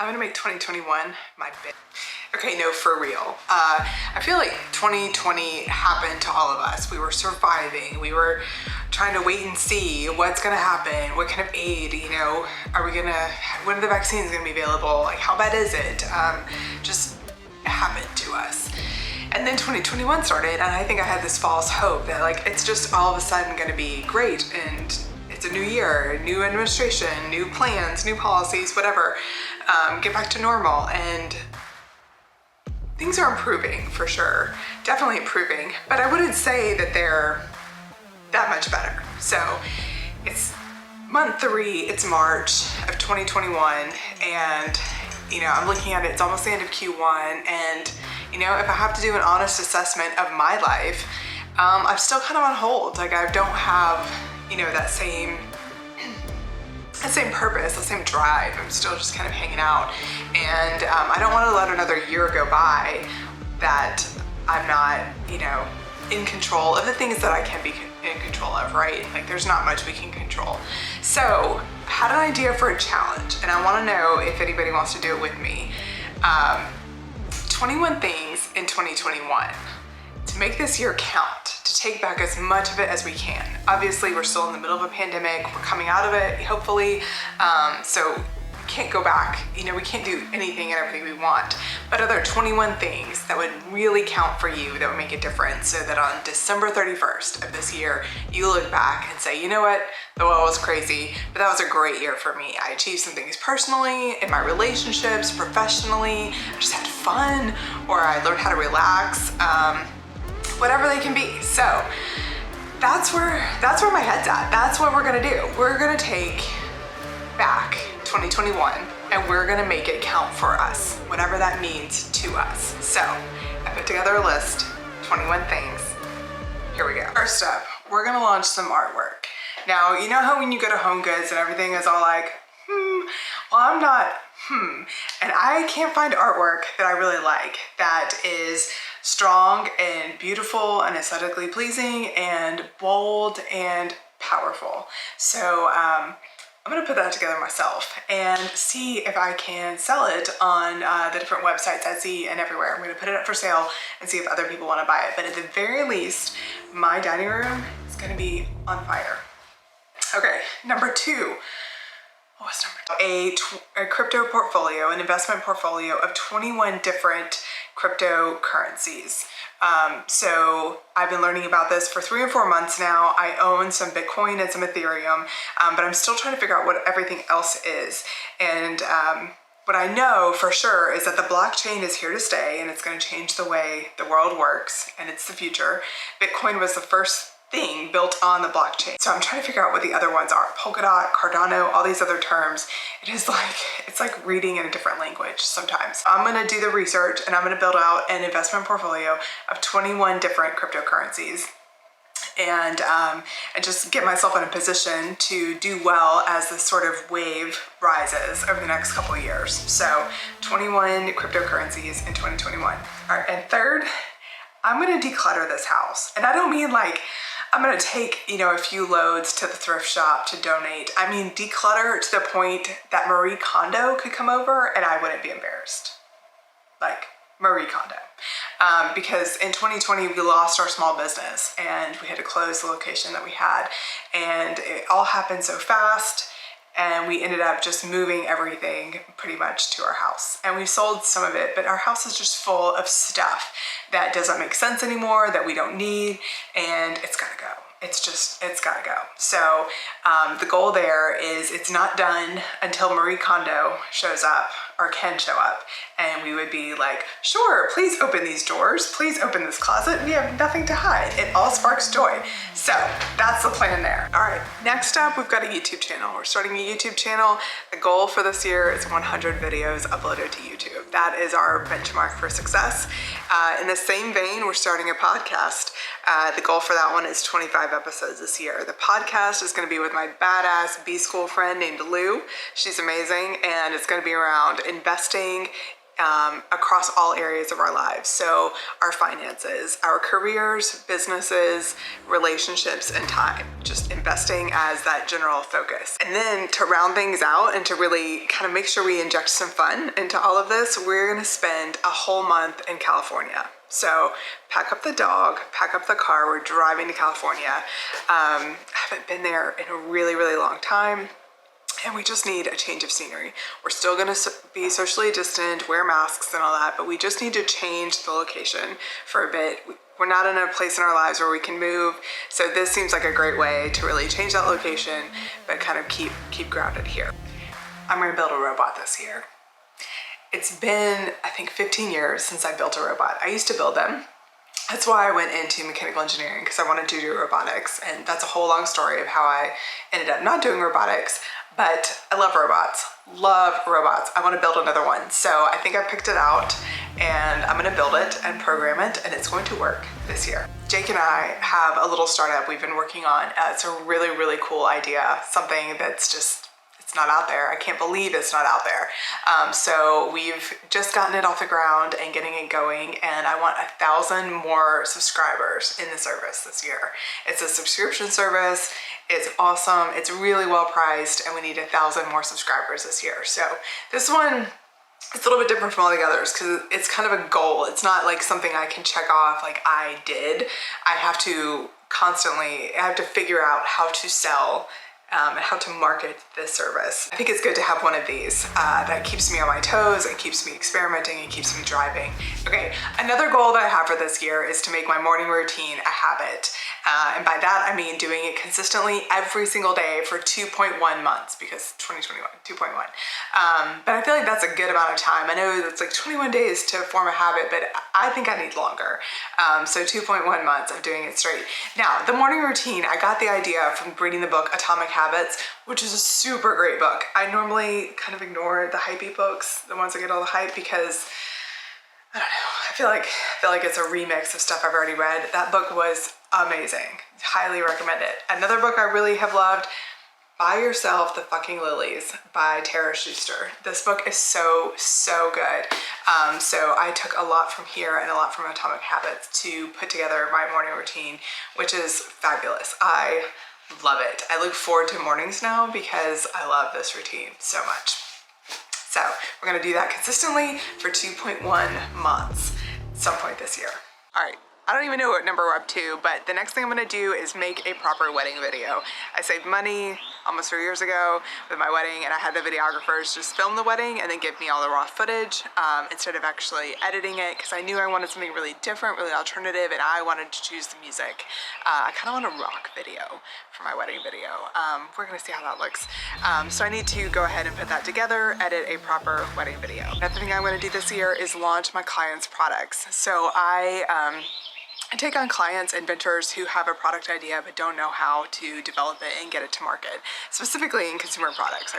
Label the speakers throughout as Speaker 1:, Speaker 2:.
Speaker 1: I'm gonna make 2021 my bit. Okay, no, for real. I feel like 2020 happened to all of us. We were surviving. We were trying to wait and see what's gonna happen, what kind of aid, when are the vaccines gonna be available? Like, how bad is it? Just happened to us. And then 2021 started, and I think I had this false hope that like, it's just all of a sudden gonna be great, and it's a new year, new administration, new plans, new policies, whatever. Get back to normal, and things are improving for sure. Definitely improving, but I wouldn't say that they're that much better. So it's month 3, it's March of 2021, and I'm looking at it, it's almost the end of Q1, and if I have to do an honest assessment of my life, I'm still kind of on hold. Like, I don't have, that same purpose, the same drive. I'm still just kind of hanging out, and I don't want to let another year go by that I'm not, in control of the things that I can be in control of, right? Like, there's not much we can control. So I had an idea for a challenge, and I want to know if anybody wants to do it with me. 21 things in 2021 to make this year count, to take back as much of it as we can. Obviously, we're still in the middle of a pandemic. We're coming out of it, hopefully. So we can't go back. We can't do anything and everything we want. But are there 21 things that would really count for you, that would make a difference, so that on December 31st of this year, you look back and say, you know what? The world was crazy, but that was a great year for me. I achieved some things personally, in my relationships, professionally. I just had fun, or I learned how to relax. Whatever they can be. So that's where my head's at. That's what we're gonna do. We're gonna take back 2021 and we're gonna make it count for us, whatever that means to us. So I put together a list, 21 things. Here we go. First up, we're gonna launch some artwork. Now, you know how when you go to Home Goods and everything is all like, well, I'm not, and I can't find artwork that I really like that is strong and beautiful and aesthetically pleasing and bold and powerful. So I'm gonna put that together myself and see if I can sell it on the different websites, Etsy and everywhere. I'm gonna put it up for sale and see if other people wanna buy it. But at the very least, my dining room is gonna be on fire. Okay, number 2. What was number 2? A crypto portfolio, an investment portfolio of 21 different cryptocurrencies. So I've been learning about this for 3 or 4 months now. I own some Bitcoin and some Ethereum, but I'm still trying to figure out what everything else is. And what I know for sure is that the blockchain is here to stay, and it's going to change the way the world works, and it's the future. Bitcoin was the first thing built on the blockchain. So I'm trying to figure out what the other ones are. Polkadot, Cardano, all these other terms. It's like reading in a different language sometimes. I'm gonna do the research, and I'm gonna build out an investment portfolio of 21 different cryptocurrencies, and just get myself in a position to do well as this sort of wave rises over the next couple of years. So 21 cryptocurrencies in 2021. All right, and third, I'm gonna declutter this house. And I don't mean like, I'm gonna take, a few loads to the thrift shop to donate. I mean, declutter to the point that Marie Kondo could come over and I wouldn't be embarrassed. Like, Marie Kondo. Because in 2020, we lost our small business and we had to close the location that we had. And it all happened so fast. And we ended up just moving everything pretty much to our house. And we sold some of it, but our house is just full of stuff that doesn't make sense anymore, that we don't need, and it's gotta go. It's gotta go. So the goal there is it's not done until Marie Kondo shows up or can show up. And we would be like, sure, please open these doors. Please open this closet. We have nothing to hide. It all sparks joy. So that's the plan there. All right, next up, we've got a YouTube channel. We're starting a YouTube channel. The goal for this year is 100 videos uploaded to YouTube. That is our benchmark for success. In the same vein, we're starting a podcast. The goal for that one is 25 episodes this year. The podcast is gonna be with my badass B-School friend named Lou. She's amazing, and it's gonna be around investing across all areas of our lives. So our finances, our careers, businesses, relationships, and time. Just investing as that general focus. And then to round things out and to really kind of make sure we inject some fun into all of this, we're gonna spend a whole month in California. So pack up the dog, pack up the car, we're driving to California. I haven't been there in a really, really long time. And we just need a change of scenery. We're still gonna be socially distant, wear masks and all that, but we just need to change the location for a bit. We're not in a place in our lives where we can move. So this seems like a great way to really change that location, but kind of keep grounded here. I'm gonna build a robot this year. It's been, I think, 15 years since I built a robot. I used to build them. That's why I went into mechanical engineering, because I wanted to do robotics. And that's a whole long story of how I ended up not doing robotics. But I love robots, I want to build another one. So I think I picked it out and I'm gonna build it and program it, and it's going to work this year. Jake and I have a little startup we've been working on. It's a really, really cool idea, something that's just, it's not out there. I can't believe it's not out there. So we've just gotten it off the ground and getting it going, and I want 1,000 more subscribers in the service this year. It's a subscription service. It's awesome. It's really well priced, and we need 1,000 more subscribers this year. So this one, it's a little bit different from all the others because it's kind of a goal. It's not like something I can check off like I did. I have to figure out how to sell and how to market this service. I think it's good to have one of these that keeps me on my toes and keeps me experimenting and keeps me driving. Okay, another goal that I have for this year is to make my morning routine a habit. And by that, I mean doing it consistently every single day for 2.1 months, because 2021, 2.1. But I feel like that's a good amount of time. I know it's like 21 days to form a habit, but I think I need longer. So 2.1 months of doing it straight. Now, the morning routine, I got the idea from reading the book Atomic Habits, which is a super great book. I normally kind of ignore the hypey books, the ones that get all the hype, because I don't know, I feel like it's a remix of stuff I've already read. That book was amazing. Highly recommend it. Another book I really have loved, Buy Yourself the Fucking Lilies by Tara Schuster. This book is so, so good. So I took a lot from here and a lot from Atomic Habits to put together my morning routine, which is fabulous. I love it. I look forward to mornings now because I love this routine so much. So we're gonna do that consistently for 2.1 months at some point this year. All right. I don't even know what number we're up to, but the next thing I'm gonna do is make a proper wedding video. I saved money almost 3 years ago with my wedding, and I had the videographers just film the wedding and then give me all the raw footage instead of actually editing it, because I knew I wanted something really different, really alternative, and I wanted to choose the music. I kind of want a rock video for my wedding video. We're gonna see how that looks. So I need to go ahead and put that together, edit a proper wedding video. Another thing I'm gonna do this year is launch my clients' products. So I take on clients and vendors who have a product idea but don't know how to develop it and get it to market, specifically in consumer products.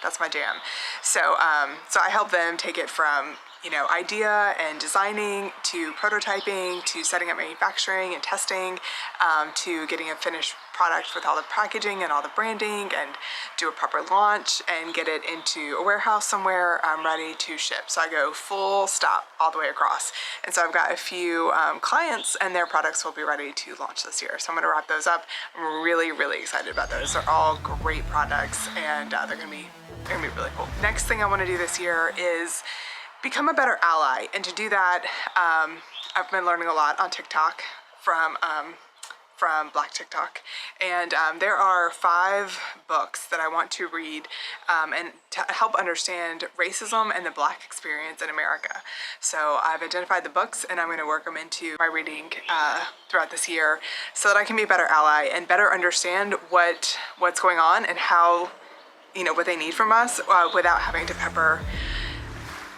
Speaker 1: That's my jam. So I help them take it from idea and designing to prototyping to setting up manufacturing and testing to getting a finished product with all the packaging and all the branding, and do a proper launch and get it into a warehouse somewhere ready to ship. So I go full stop all the way across. And so I've got a few clients and their products will be ready to launch this year. So I'm gonna wrap those up. I'm really, really excited about those. They're all great products, and they're gonna be really cool. Next thing I wanna do this year is become a better ally. And to do that, I've been learning a lot on TikTok from Black TikTok. And there are 5 books that I want to read and to help understand racism and the Black experience in America. So I've identified the books and I'm gonna work them into my reading throughout this year so that I can be a better ally and better understand what's going on and how, what they need from us without having to pepper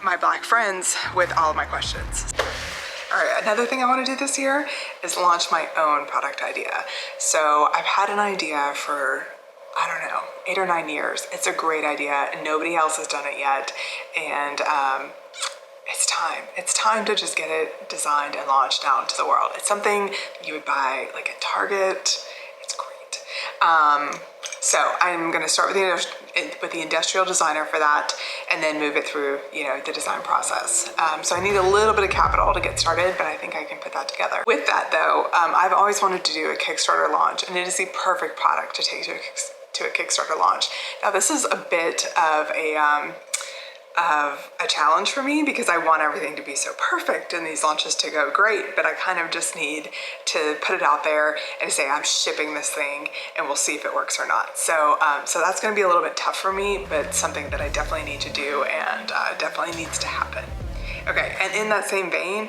Speaker 1: my Black friends with all of my questions. All right, another thing I want to do this year is launch my own product idea. So I've had an idea for, 8 or 9 years. It's a great idea and nobody else has done it yet. And it's time. It's time to just get it designed and launched out into the world. It's something you would buy like at Target. It's great. So I'm gonna start with the with the industrial designer for that, and then move it through, the design process. So I need a little bit of capital to get started, but I think I can put that together. With that though, I've always wanted to do a Kickstarter launch, and it is the perfect product to take to a Kickstarter launch. Now this is a bit of a challenge for me because I want everything to be so perfect and these launches to go great, but I kind of just need to put it out there and say I'm shipping this thing and we'll see if it works or not. So that's going to be a little bit tough for me, but something that I definitely need to do and definitely needs to happen. Okay, and in that same vein,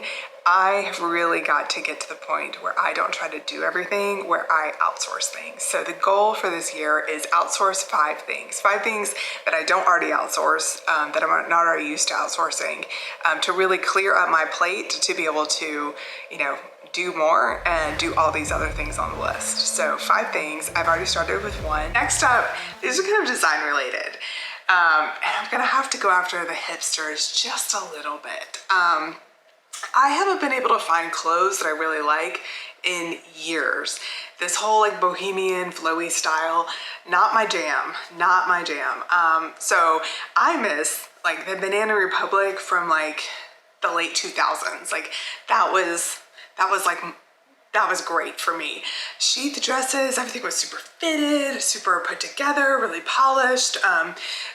Speaker 1: I have really got to get to the point where I don't try to do everything, where I outsource things. So the goal for this year is outsource 5 things that I don't already outsource, that I'm not already used to outsourcing, to really clear up my plate to be able to, do more and do all these other things on the list. So 5 things, I've already started with 1. Next up, these are kind of design related. And I'm gonna have to go after the hipsters just a little bit. I haven't been able to find clothes that I really like in years. This whole like bohemian flowy style, not my jam. So I miss like the Banana Republic from like the late 2000s. Like that was great for me. Sheath dresses, everything was super fitted, super put together, really polished.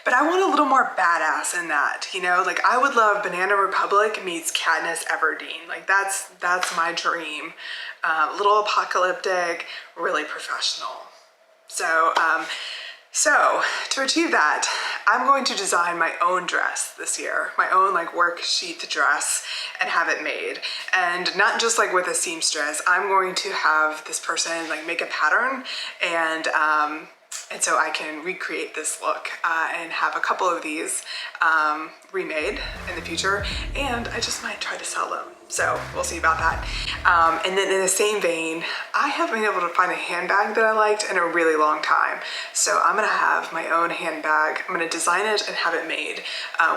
Speaker 1: But I want a little more badass in that, like I would love Banana Republic meets Katniss Everdeen. Like that's my dream. A little apocalyptic, really professional. So to achieve that, I'm going to design my own dress this year, my own like work sheath dress, and have it made. And not just like with a seamstress, I'm going to have this person like make a pattern and so I can recreate this look and have a couple of these remade in the future, and I just might try to sell them. So we'll see about that. And then in the same vein, I haven't been able to find a handbag that I liked in a really long time. So I'm gonna have my own handbag. I'm gonna design it and have it made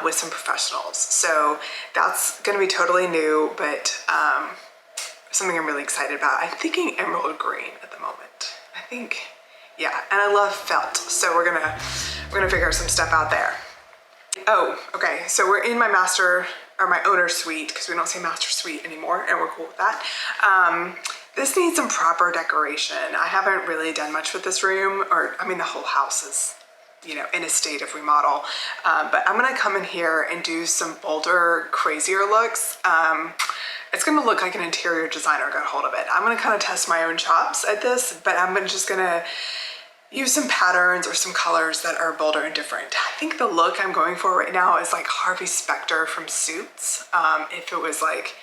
Speaker 1: with some professionals. So that's gonna be totally new, but something I'm really excited about. I'm thinking emerald green at the moment. Yeah, and I love felt. So we're gonna figure some stuff out there. Oh, okay, so we're in my my owner suite, because we don't say master suite anymore, and we're cool with that. This needs some proper decoration. I haven't really done much with this room, the whole house is, in a state of remodel. But I'm gonna come in here and do some bolder, crazier looks. It's gonna look like an interior designer got hold of it. I'm gonna kind of test my own chops at this, but I'm just gonna use some patterns or some colors that are bolder and different. I think the look I'm going for right now is like Harvey Specter from Suits, if it was like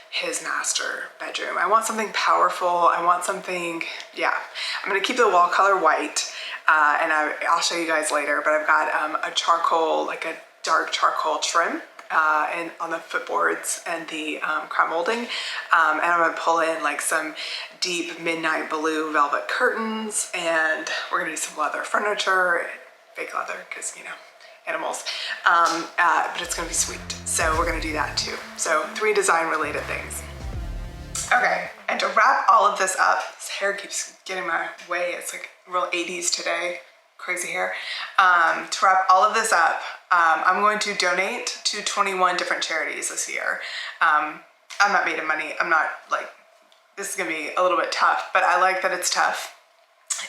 Speaker 1: his master bedroom. I want something powerful. I want something, I'm gonna keep the wall color white, and I'll show you guys later, but I've got a charcoal, like a dark charcoal trim and on the footboards and the crown molding, and I'm gonna pull in like some deep midnight blue velvet curtains, and we're gonna do some leather furniture, fake leather because animals, but it's gonna be sweet. So we're gonna do that too. So 3 design related things. Okay, and to wrap all of this up, this hair keeps getting in my way. It's like real 80s today, crazy hair. To wrap all of this up, I'm going to donate to 21 different charities this year. I'm not made of money. I'm not like, this is gonna be a little bit tough, but I like that it's tough.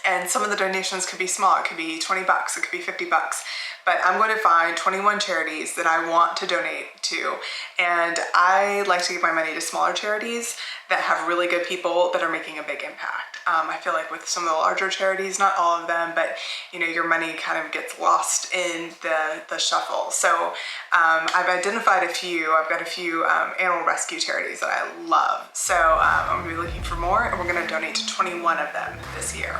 Speaker 1: And some of the donations could be small. It could be 20 bucks, it could be 50 bucks. But I'm going to find 21 charities that I want to donate to. And I like to give my money to smaller charities that have really good people that are making a big impact. I feel like with some of the larger charities, not all of them, but your money kind of gets lost in the shuffle. So I've identified a few. I've got a few animal rescue charities that I love. So I'm gonna be looking for more, and we're gonna donate to 21 of them this year.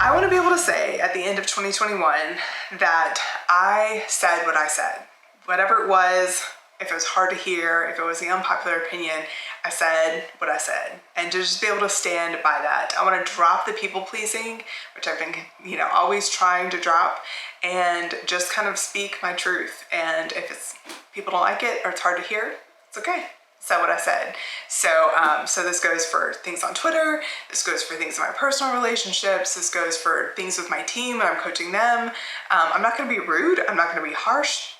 Speaker 1: I want to be able to say at the end of 2021 that I said what I said. Whatever it was, if it was hard to hear, if it was the unpopular opinion, I said what I said. And to just be able to stand by that. I want to drop the people pleasing, which I've been, always trying to drop, and just kind of speak my truth. And if people don't like it or it's hard to hear, it's okay. said what I said. So, so this goes for things on Twitter. This goes for things in my personal relationships. This goes for things with my team when I'm coaching them. I'm not going to be rude. I'm not going to be harsh,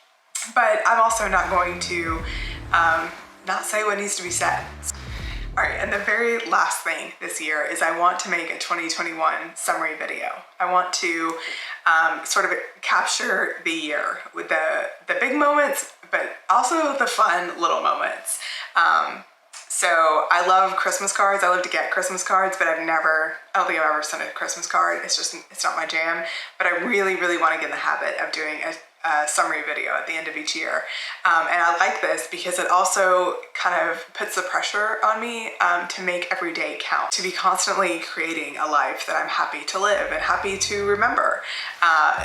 Speaker 1: but I'm also not going to not say what needs to be said. All right, and the very last thing this year is I want to make a 2021 summary video. I want to sort of capture the year with the big moments, but also the fun little moments. So I love Christmas cards. I love to get Christmas cards, but I don't think I've ever sent a Christmas card. It's not my jam, but I really, really want to get in the habit of doing a summary video at the end of each year. And I like this because it also kind of puts the pressure on me to make every day count, to be constantly creating a life that I'm happy to live and happy to remember,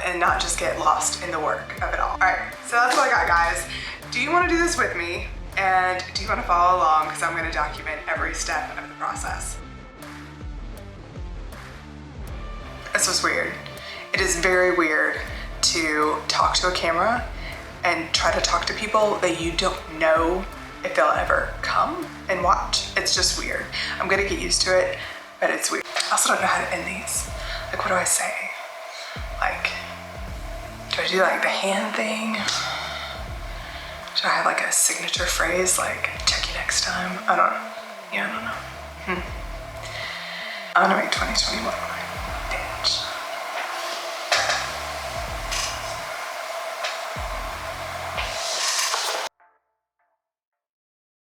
Speaker 1: and not just get lost in the work of it all. All right, so that's what I got, guys. Do you want to do this with me? And do you want to follow along? Because I'm going to document every step of the process. This was weird. It is very weird to talk to a camera and try to talk to people that you don't know if they'll ever come and watch. It's just weird. I'm gonna get used to it, but it's weird. I also don't know how to end these. Like, what do I say? Like, do I do like the hand thing? Should I have like a signature phrase like, check you next time? I don't know. Yeah, I don't know. I'm gonna make 2021